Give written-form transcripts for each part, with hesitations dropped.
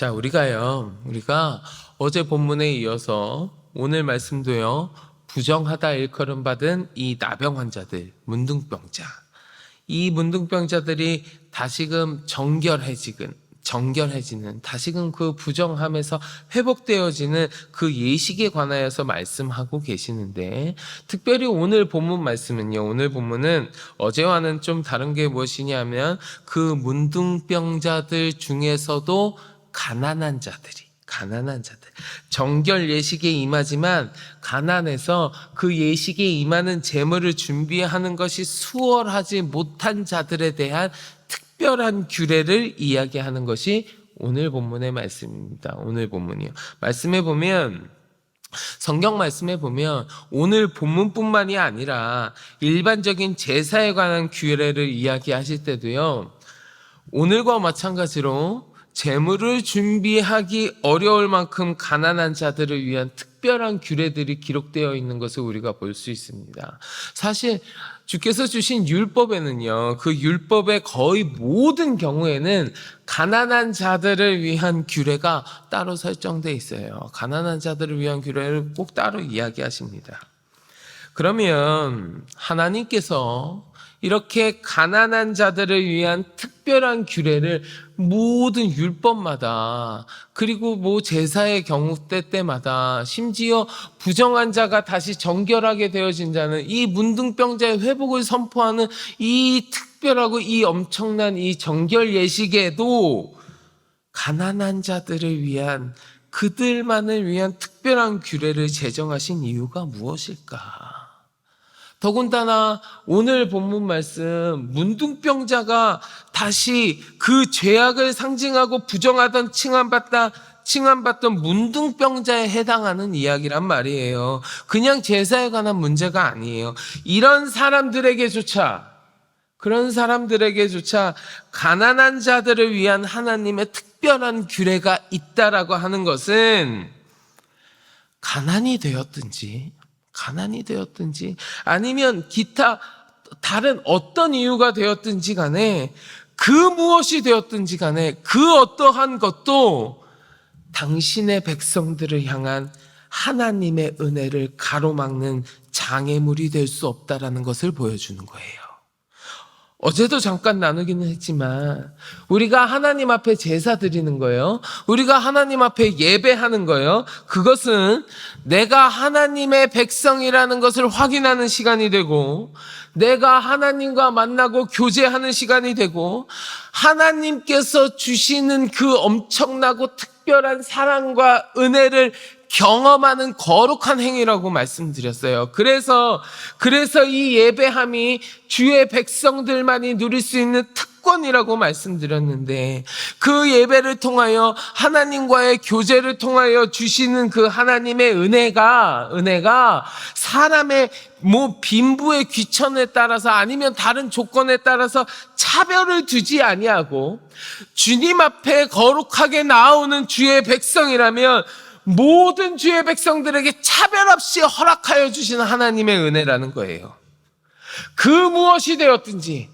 자, 우리가 어제 본문에 이어서 오늘 말씀도요, 부정하다 일컬음 받은 이 나병 환자들, 문둥병자. 이 문둥병자들이 다시금 정결해지는, 다시금 그 부정함에서 회복되어지는 그 예식에 관하여서 말씀하고 계시는데, 특별히 오늘 본문 말씀은요, 오늘 본문은 어제와는 좀 다른 게 무엇이냐면, 그 문둥병자들 중에서도 가난한 자들, 정결 예식에 임하지만 가난해서 그 예식에 임하는 제물을 준비하는 것이 수월하지 못한 자들에 대한 특별한 규례를 이야기하는 것이 오늘 본문의 말씀입니다. 오늘 본문이요. 성경 말씀에 보면 오늘 본문뿐만이 아니라 일반적인 제사에 관한 규례를 이야기하실 때도요, 오늘과 마찬가지로 제물을 준비하기 어려울 만큼 가난한 자들을 위한 특별한 규례들이 기록되어 있는 것을 우리가 볼 수 있습니다. 사실 주께서 주신 율법에는요, 그 율법의 거의 모든 경우에는 가난한 자들을 위한 규례가 따로 설정되어 있어요. 가난한 자들을 위한 규례를 꼭 따로 이야기하십니다. 그러면 하나님께서 이렇게 가난한 자들을 위한 특별한 규례를 모든 율법마다, 그리고 제사의 경우 때마다, 심지어 부정한 자가 다시 정결하게 되어진 자는 이 문둥병자의 회복을 선포하는 이 특별하고 이 엄청난 이 정결 예식에도 가난한 자들을 위한, 그들만을 위한 특별한 규례를 제정하신 이유가 무엇일까? 더군다나 오늘 본문 말씀, 문둥병자가 다시 그 죄악을 상징하고 부정하던 칭함받던 문둥병자에 해당하는 이야기란 말이에요. 그냥 제사에 관한 문제가 아니에요. 그런 사람들에게조차 가난한 자들을 위한 하나님의 특별한 규례가 있다라고 하는 것은 가난이 되었든지 아니면 기타 다른 어떤 이유가 되었든지 간에, 그 무엇이 되었든지 간에 그 어떠한 것도 당신의 백성들을 향한 하나님의 은혜를 가로막는 장애물이 될 수 없다라는 것을 보여주는 거예요. 어제도 잠깐 나누기는 했지만 우리가 하나님 앞에 제사 드리는 거예요. 우리가 하나님 앞에 예배하는 거예요. 그것은 내가 하나님의 백성이라는 것을 확인하는 시간이 되고, 내가 하나님과 만나고 교제하는 시간이 되고, 하나님께서 주시는 그 엄청나고 특별한 사랑과 은혜를 경험하는 거룩한 행위라고 말씀드렸어요. 그래서 이 예배함이 주의 백성들만이 누릴 수 있는 특권이라고 말씀드렸는데, 그 예배를 통하여 하나님과의 교제를 통하여 주시는 그 하나님의 은혜가 사람의 빈부의 귀천에 따라서 아니면 다른 조건에 따라서 차별을 두지 아니하고 주님 앞에 거룩하게 나오는 주의 백성이라면 모든 주의 백성들에게 차별 없이 허락하여 주시는 하나님의 은혜라는 거예요. 그 무엇이 되었든지,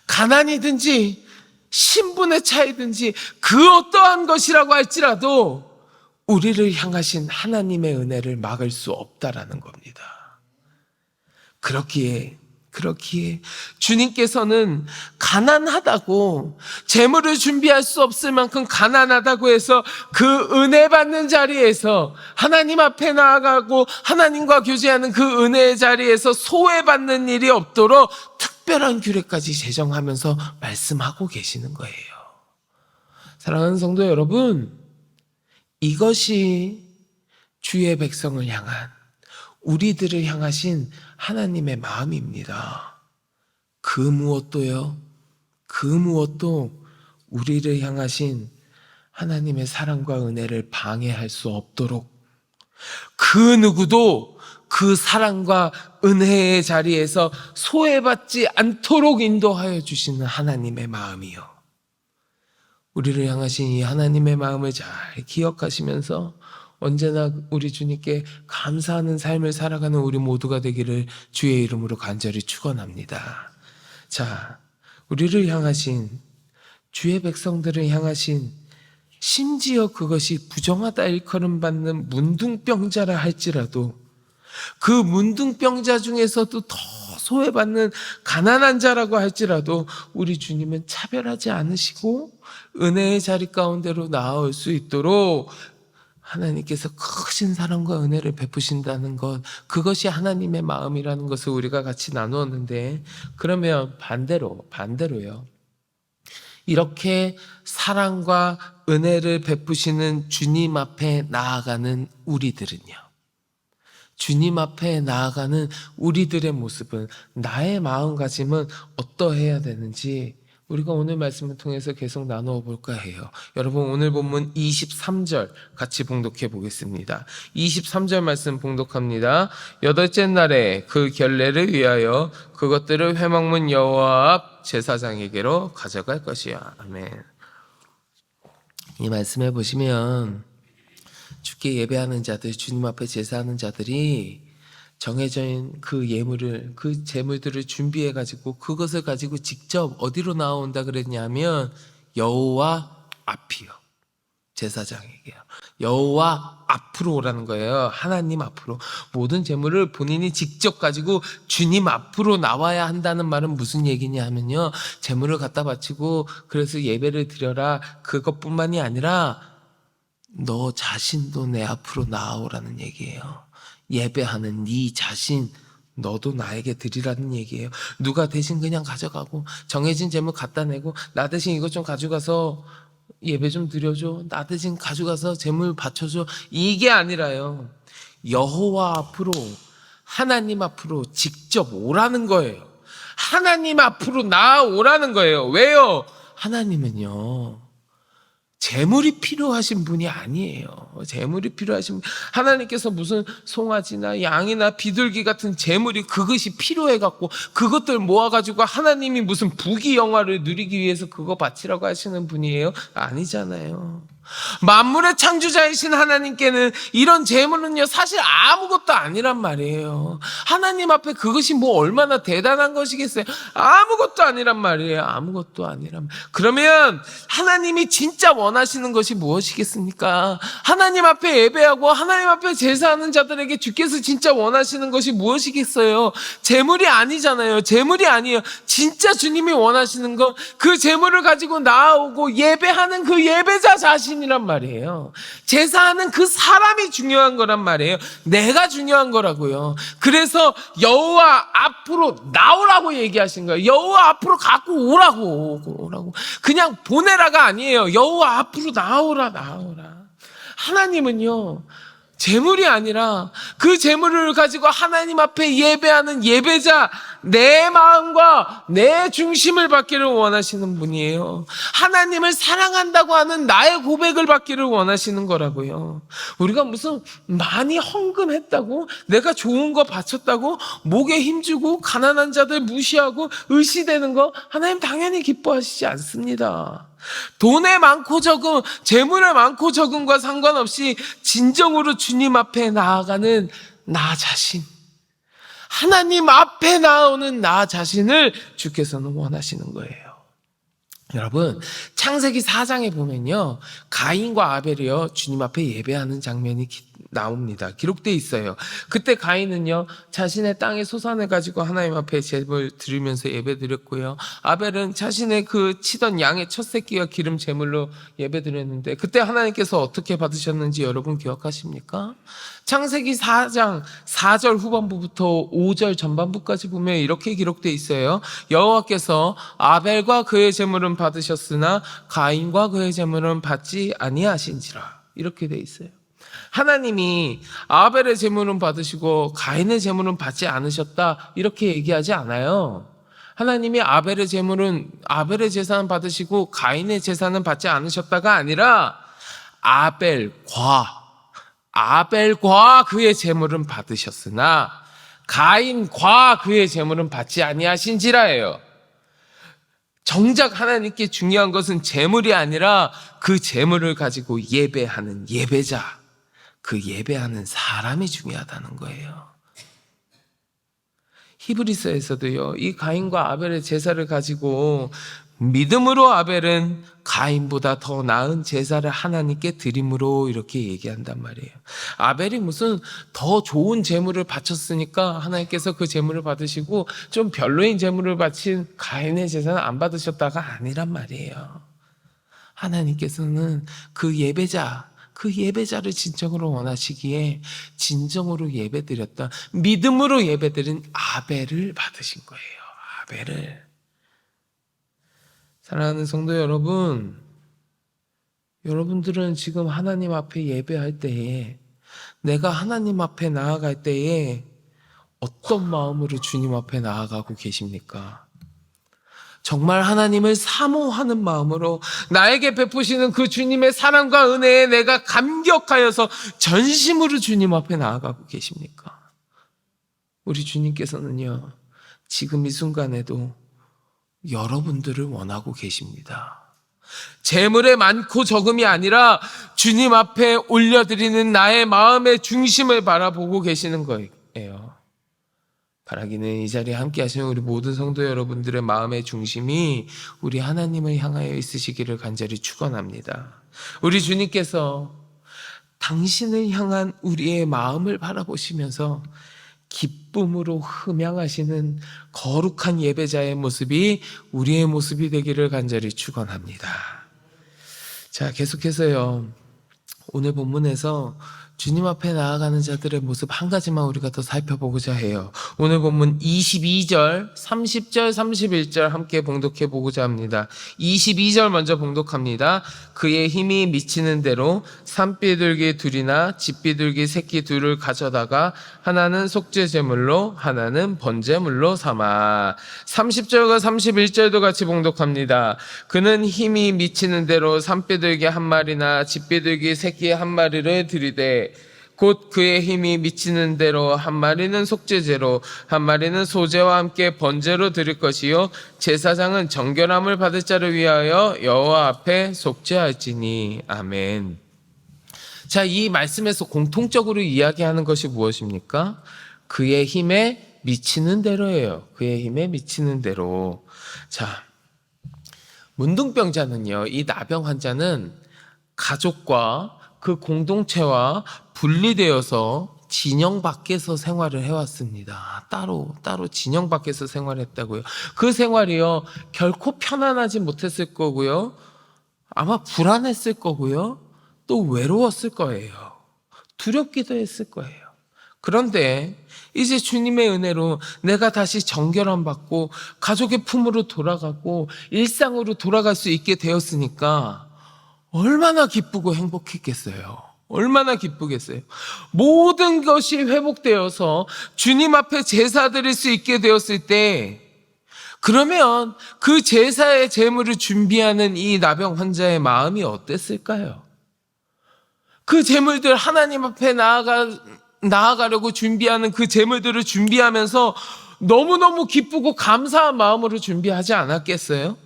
가난이든지 신분의 차이든지 그 어떠한 것이라고 할지라도 우리를 향하신 하나님의 은혜를 막을 수 없다라는 겁니다. 그렇기에 주님께서는 가난하다고, 재물을 준비할 수 없을 만큼 가난하다고 해서 그 은혜 받는 자리에서, 하나님 앞에 나아가고 하나님과 교제하는 그 은혜의 자리에서 소외받는 일이 없도록 특별한 규례까지 제정하면서 말씀하고 계시는 거예요. 사랑하는 성도 여러분, 이것이 주의 백성을 향한, 우리들을 향하신 하나님의 마음입니다. 그 무엇도 우리를 향하신 하나님의 사랑과 은혜를 방해할 수 없도록, 그 누구도 그 사랑과 은혜의 자리에서 소외받지 않도록 인도하여 주시는 하나님의 마음이요. 우리를 향하신 이 하나님의 마음을 잘 기억하시면서 언제나 우리 주님께 감사하는 삶을 살아가는 우리 모두가 되기를 주의 이름으로 간절히 축원합니다. 자, 우리를 향하신, 주의 백성들을 향하신 심지어 그것이 부정하다 일컬음 받는 문둥병자라 할지라도 그 문둥병자 중에서도 더 소외받는 가난한 자라고 할지라도 우리 주님은 차별하지 않으시고 은혜의 자리 가운데로 나아올 수 있도록 하나님께서 크신 사랑과 은혜를 베푸신다는 것, 그것이 하나님의 마음이라는 것을 우리가 같이 나누었는데, 그러면 반대로요. 이렇게 사랑과 은혜를 베푸시는 주님 앞에 나아가는 우리들은요. 주님 앞에 나아가는 우리들의 모습은, 나의 마음가짐은 어떠해야 되는지 우리가 오늘 말씀을 통해서 계속 나누어 볼까 해요. 여러분, 오늘 본문 23절 같이 봉독해 보겠습니다. 23절 말씀 봉독합니다. 여덟째 날에 그 결례를 위하여 그것들을 회막문 여호와 앞 제사장에게로 가져갈 것이야. 아멘. 이 말씀에 보시면 주께 예배하는 자들, 주님 앞에 제사하는 자들이 정해진 그 예물을, 그 제물들을 준비해 가지고 그것을 가지고 직접 어디로 나온다 그랬냐면 여호와 앞이요. 제사장에게요. 여호와 앞으로 오라는 거예요. 하나님 앞으로. 모든 제물을 본인이 직접 가지고 주님 앞으로 나와야 한다는 말은 무슨 얘기냐 하면요. 제물을 갖다 바치고 그래서 예배를 드려라, 그것뿐만이 아니라 너 자신도 내 앞으로 나아오라는 얘기예요. 예배하는 네 자신, 너도 나에게 드리라는 얘기예요. 누가 대신 그냥 가져가고 정해진 제물 갖다 내고 나 대신 이것 좀 가져가서 예배 좀 드려줘, 나 대신 가져가서 제물 바쳐줘, 이게 아니라요. 여호와 앞으로, 하나님 앞으로 직접 오라는 거예요. 하나님 앞으로 나아오라는 거예요. 왜요? 하나님은요, 재물이 필요하신 분이 아니에요. 재물이 필요하신 분, 하나님께서 무슨 송아지나 양이나 비둘기 같은 재물이 그것이 필요해갖고 그것들 모아가지고 하나님이 무슨 부귀영화를 누리기 위해서 그거 바치라고 하시는 분이에요? 아니잖아요. 만물의 창조자이신 하나님께는 이런 재물은요 사실 아무것도 아니란 말이에요. 하나님 앞에 그것이 뭐 얼마나 대단한 것이겠어요? 아무것도 아니란 말이에요. 아무것도 아니란 말. 그러면 하나님이 진짜 원하시는 것이 무엇이겠습니까? 하나님 앞에 예배하고 하나님 앞에 제사하는 자들에게 주께서 진짜 원하시는 것이 무엇이겠어요? 재물이 아니잖아요. 재물이 아니에요. 진짜 주님이 원하시는 건 그 재물을 가지고 나아오고 예배하는 그 예배자 자신이란 말이에요. 제사하는 그 사람이 중요한 거란 말이에요. 내가 중요한 거라고요. 그래서 여호와 앞으로 나오라고 얘기하신 거예요. 여호와 앞으로 갖고 오라고. 그냥 보내라가 아니에요. 여호와 앞으로 나오라. 하나님은요, 재물이 아니라 그 재물을 가지고 하나님 앞에 예배하는 예배자, 내 마음과 내 중심을 받기를 원하시는 분이에요. 하나님을 사랑한다고 하는 나의 고백을 받기를 원하시는 거라고요. 우리가 무슨 많이 헌금했다고, 내가 좋은 거 바쳤다고 목에 힘주고 가난한 자들 무시하고 의시되는 거 하나님 당연히 기뻐하시지 않습니다. 돈에 많고 적음, 재물에 많고 적음과 상관없이 진정으로 주님 앞에 나아가는 나 자신, 하나님 앞에 나오는 나 자신을 주께서는 원하시는 거예요. 여러분, 창세기 4장에 보면요, 가인과 아벨이요 주님 앞에 예배하는 장면이 나옵니다. 기록되어 있어요. 그때 가인은요 자신의 땅의 소산을 가지고 하나님 앞에 제물 드리면서 예배 드렸고요, 아벨은 자신의 그 치던 양의 첫 새끼와 기름 제물로 예배 드렸는데, 그때 하나님께서 어떻게 받으셨는지 여러분 기억하십니까? 창세기 4장 4절 후반부부터 5절 전반부까지 보면 이렇게 기록되어 있어요. 여호와께서 아벨과 그의 제물은 받으셨으나 가인과 그의 제물은 받지 아니하신지라, 이렇게 되어 있어요. 하나님이 아벨의 제물은 받으시고 가인의 제물은 받지 않으셨다, 이렇게 얘기하지 않아요. 하나님이 아벨의 제사는 받으시고 가인의 제사는 받지 않으셨다가 아니라 아벨과 그의 제물은 받으셨으나 가인과 그의 제물은 받지 아니하신지라예요. 정작 하나님께 중요한 것은 제물이 아니라 그 제물을 가지고 예배하는 예배자, 그 예배하는 사람이 중요하다는 거예요. 히브리서에서도요, 이 가인과 아벨의 제사를 가지고 믿음으로 아벨은 가인보다 더 나은 제사를 하나님께 드림으로 이렇게 얘기한단 말이에요. 아벨이 무슨 더 좋은 제물을 바쳤으니까 하나님께서 그 제물을 받으시고 좀 별로인 제물을 바친 가인의 제사는 안 받으셨다가 아니란 말이에요. 하나님께서는 그 예배자를 진정으로 원하시기에 진정으로 예배드렸던, 믿음으로 예배드린 아벨을 받으신 거예요. 아벨을. 사랑하는 성도 여러분, 여러분들은 지금 하나님 앞에 예배할 때에, 내가 하나님 앞에 나아갈 때에 어떤 마음으로 주님 앞에 나아가고 계십니까? 정말 하나님을 사모하는 마음으로 나에게 베푸시는 그 주님의 사랑과 은혜에 내가 감격하여서 전심으로 주님 앞에 나아가고 계십니까? 우리 주님께서는요, 지금 이 순간에도 여러분들을 원하고 계십니다. 재물의 많고 적음이 아니라 주님 앞에 올려드리는 나의 마음의 중심을 바라보고 계시는 거예요. 바라기는 이 자리에 함께 하시는 우리 모든 성도 여러분들의 마음의 중심이 우리 하나님을 향하여 있으시기를 간절히 축원합니다. 우리 주님께서 당신을 향한 우리의 마음을 바라보시면서 기쁨으로 흠양하시는 거룩한 예배자의 모습이 우리의 모습이 되기를 간절히 축원합니다. 자, 계속해서요, 오늘 본문에서 주님 앞에 나아가는 자들의 모습 한 가지만 우리가 더 살펴보고자 해요. 오늘 본문 22절, 30절, 31절 함께 봉독해 보고자 합니다. 22절 먼저 봉독합니다. 그의 힘이 미치는 대로 산비둘기 둘이나 집비둘기 새끼 둘을 가져다가 하나는 속죄 제물로 하나는 번제물로 삼아. 30절과 31절도 같이 봉독합니다. 그는 힘이 미치는 대로 산비둘기 한 마리나 집비둘기 새끼 한 마리를 드리되 곧 그의 힘이 미치는 대로 한 마리는 속죄제로 한 마리는 소제와 함께 번제로 드릴 것이요 제사장은 정결함을 받을 자를 위하여 여호와 앞에 속죄할지니. 아멘. 자, 이 말씀에서 공통적으로 이야기하는 것이 무엇입니까? 그의 힘에 미치는 대로예요. 그의 힘에 미치는 대로. 자, 문둥병자는요, 이 나병 환자는 가족과 그 공동체와 분리되어서 진영 밖에서 생활을 해왔습니다. 따로 진영 밖에서 생활했다고요. 그 생활이요, 결코 편안하지 못했을 거고요. 아마 불안했을 거고요. 또 외로웠을 거예요. 두렵기도 했을 거예요. 그런데 이제 주님의 은혜로 내가 다시 정결함 받고 가족의 품으로 돌아가고 일상으로 돌아갈 수 있게 되었으니까 얼마나 기쁘고 행복했겠어요. 얼마나 기쁘겠어요. 모든 것이 회복되어서 주님 앞에 제사 드릴 수 있게 되었을 때, 그러면 그 제사의 제물을 준비하는 이 나병 환자의 마음이 어땠을까요? 그 제물들, 하나님 앞에 나아가려고 준비하는 그 제물들을 준비하면서 너무너무 기쁘고 감사한 마음으로 준비하지 않았겠어요?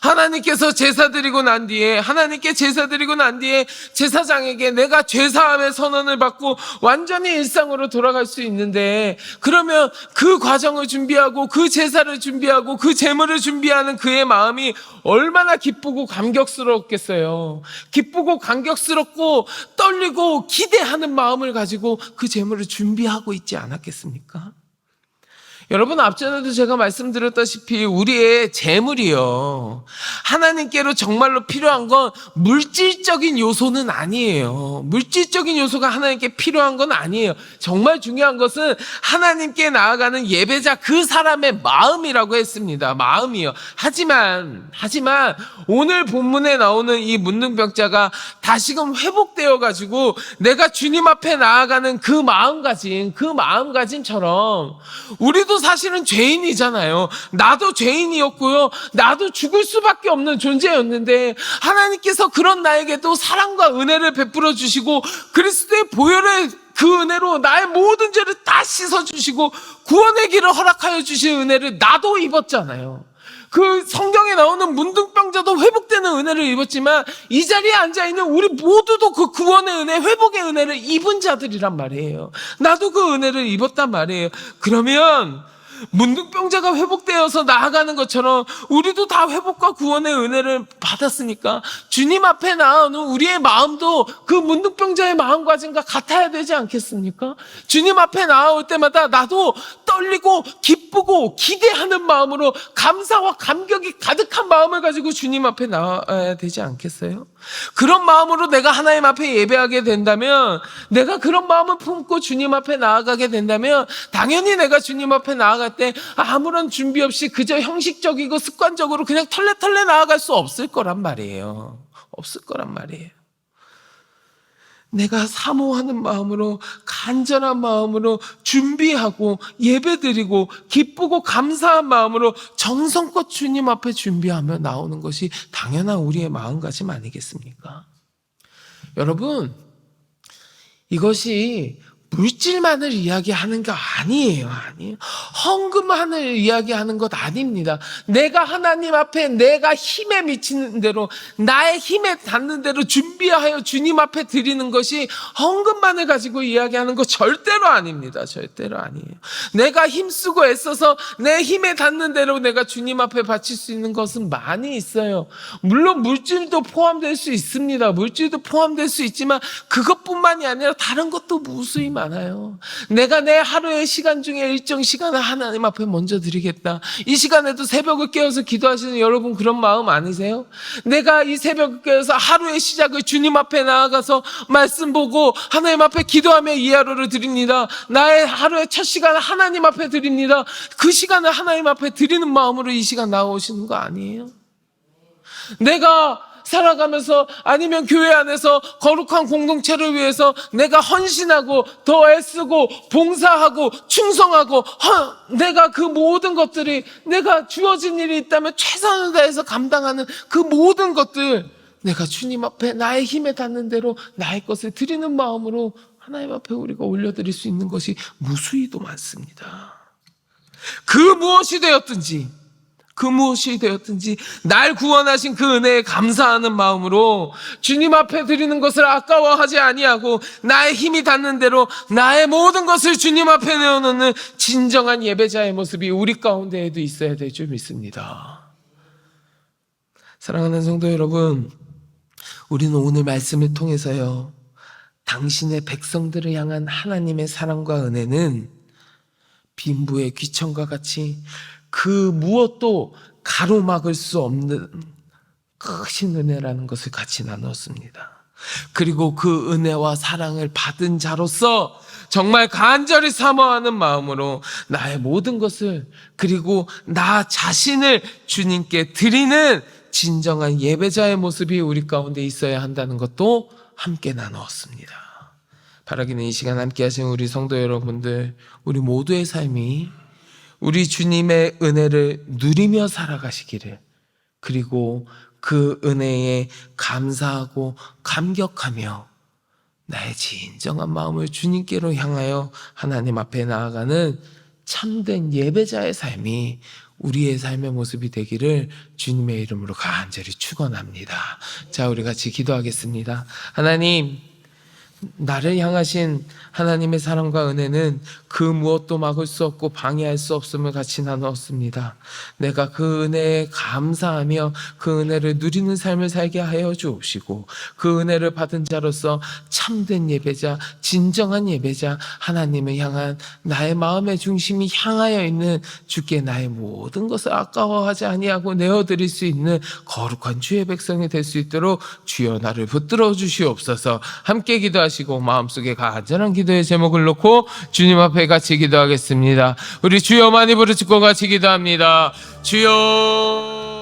하나님께 제사 드리고 난 뒤에 제사장에게 내가 죄사함의 선언을 받고 완전히 일상으로 돌아갈 수 있는데, 그러면 그 과정을 준비하고 그 제사를 준비하고 그 제물을 준비하는 그의 마음이 얼마나 기쁘고 감격스러웠겠어요. 기쁘고 감격스럽고 떨리고 기대하는 마음을 가지고 그 제물을 준비하고 있지 않았겠습니까? 여러분, 앞전에도 제가 말씀드렸다시피 우리의 재물이요, 하나님께로 정말로 필요한 건 물질적인 요소는 아니에요. 물질적인 요소가 하나님께 필요한 건 아니에요. 정말 중요한 것은 하나님께 나아가는 예배자 그 사람의 마음이라고 했습니다. 마음이요. 하지만 오늘 본문에 나오는 이 문둥병자가 다시금 회복되어 가지고 내가 주님 앞에 나아가는 그 마음가짐처럼 우리도 사실은 죄인이잖아요. 나도 죄인이었고요. 나도 죽을 수밖에 없는 존재였는데 하나님께서 그런 나에게도 사랑과 은혜를 베풀어 주시고 그리스도의 보혈의 그 은혜로 나의 모든 죄를 다 씻어주시고 구원의 길을 허락하여 주신 은혜를 나도 입었잖아요. 그 성경에 나오는 문둥병자도 회복되는 은혜를 입었지만 이 자리에 앉아있는 우리 모두도 그 구원의 은혜, 회복의 은혜를 입은 자들이란 말이에요. 나도 그 은혜를 입었단 말이에요. 그러면 문둥병자가 회복되어서 나아가는 것처럼 우리도 다 회복과 구원의 은혜를 받았으니까 주님 앞에 나오는 우리의 마음도 그 문둥병자의 마음가짐과 같아야 되지 않겠습니까? 주님 앞에 나올 때마다 나도 떨리고 기쁘고 기대하는 마음으로 감사와 감격이 가득한 마음을 가지고 주님 앞에 나와야 되지 않겠어요? 그런 마음으로 내가 하나님 앞에 예배하게 된다면, 내가 그런 마음을 품고 주님 앞에 나아가게 된다면 당연히 내가 주님 앞에 나아갈 때 아무런 준비 없이 그저 형식적이고 습관적으로 그냥 털레털레 나아갈 수 없을 거란 말이에요. 없을 거란 말이에요. 내가 사모하는 마음으로, 간절한 마음으로 준비하고 예배드리고 기쁘고 감사한 마음으로 정성껏 주님 앞에 준비하며 나오는 것이 당연한 우리의 마음가짐 아니겠습니까? 여러분, 이것이 물질만을 이야기하는 게 아니에요. 헌금만을 이야기하는 것 아닙니다. 내가 하나님 앞에 내가 힘에 미치는 대로, 나의 힘에 닿는 대로 준비하여 주님 앞에 드리는 것이 헌금만을 가지고 이야기하는 것 절대로 아닙니다. 절대로 아니에요. 내가 힘쓰고 애써서 내 힘에 닿는 대로 내가 주님 앞에 바칠 수 있는 것은 많이 있어요. 물론 물질도 포함될 수 있습니다. 물질도 포함될 수 있지만 그것뿐만이 아니라 다른 것도 무수히 많아요. 내가 내 하루의 시간 중에 일정 시간을 하나님 앞에 먼저 드리겠다. 이 시간에도 새벽을 깨어서 기도하시는 여러분, 그런 마음 아니세요? 내가 이 새벽을 깨어서 하루의 시작을 주님 앞에 나아가서 말씀 보고 하나님 앞에 기도하며 이 하루를 드립니다. 나의 하루의 첫 시간을 하나님 앞에 드립니다. 그 시간을 하나님 앞에 드리는 마음으로 이 시간 나오시는 거 아니에요? 내가 살아가면서, 아니면 교회 안에서 거룩한 공동체를 위해서 내가 헌신하고 더 애쓰고 봉사하고 충성하고 내가 그 모든 것들이, 내가 주어진 일이 있다면 최선을 다해서 감당하는 그 모든 것들, 내가 주님 앞에 나의 힘에 닿는 대로 나의 것을 드리는 마음으로 하나님 앞에 우리가 올려드릴 수 있는 것이 무수히도 많습니다. 그 무엇이 되었든지 날 구원하신 그 은혜에 감사하는 마음으로 주님 앞에 드리는 것을 아까워하지 아니하고 나의 힘이 닿는 대로 나의 모든 것을 주님 앞에 내어놓는 진정한 예배자의 모습이 우리 가운데에도 있어야 될 줄 믿습니다. 사랑하는 성도 여러분, 우리는 오늘 말씀을 통해서요, 당신의 백성들을 향한 하나님의 사랑과 은혜는 빈부의 귀천과 같이 그 무엇도 가로막을 수 없는 크신 은혜라는 것을 같이 나눴습니다. 그리고 그 은혜와 사랑을 받은 자로서 정말 간절히 사모하는 마음으로 나의 모든 것을, 그리고 나 자신을 주님께 드리는 진정한 예배자의 모습이 우리 가운데 있어야 한다는 것도 함께 나누었습니다. 바라기는 이 시간 함께 하신 우리 성도 여러분들, 우리 모두의 삶이 우리 주님의 은혜를 누리며 살아가시기를, 그리고 그 은혜에 감사하고 감격하며 나의 진정한 마음을 주님께로 향하여 하나님 앞에 나아가는 참된 예배자의 삶이 우리의 삶의 모습이 되기를 주님의 이름으로 간절히 축원합니다. 자, 우리 같이 기도하겠습니다. 하나님, 나를 향하신 하나님의 사랑과 은혜는 그 무엇도 막을 수 없고 방해할 수 없음을 같이 나누었습니다. 내가 그 은혜에 감사하며 그 은혜를 누리는 삶을 살게 하여 주옵시고, 그 은혜를 받은 자로서 참된 예배자, 진정한 예배자, 하나님을 향한 나의 마음의 중심이 향하여 있는 주께 나의 모든 것을 아까워하지 아니하고 내어드릴 수 있는 거룩한 주의 백성이 될 수 있도록 주여 나를 붙들어 주시옵소서. 함께 기도하시고 마음속에 간절한 기도의 제목을 놓고 주님 앞에 같이 기도하겠습니다. 우리 주여 많이 부르짖고 같이 기도합니다. 주여.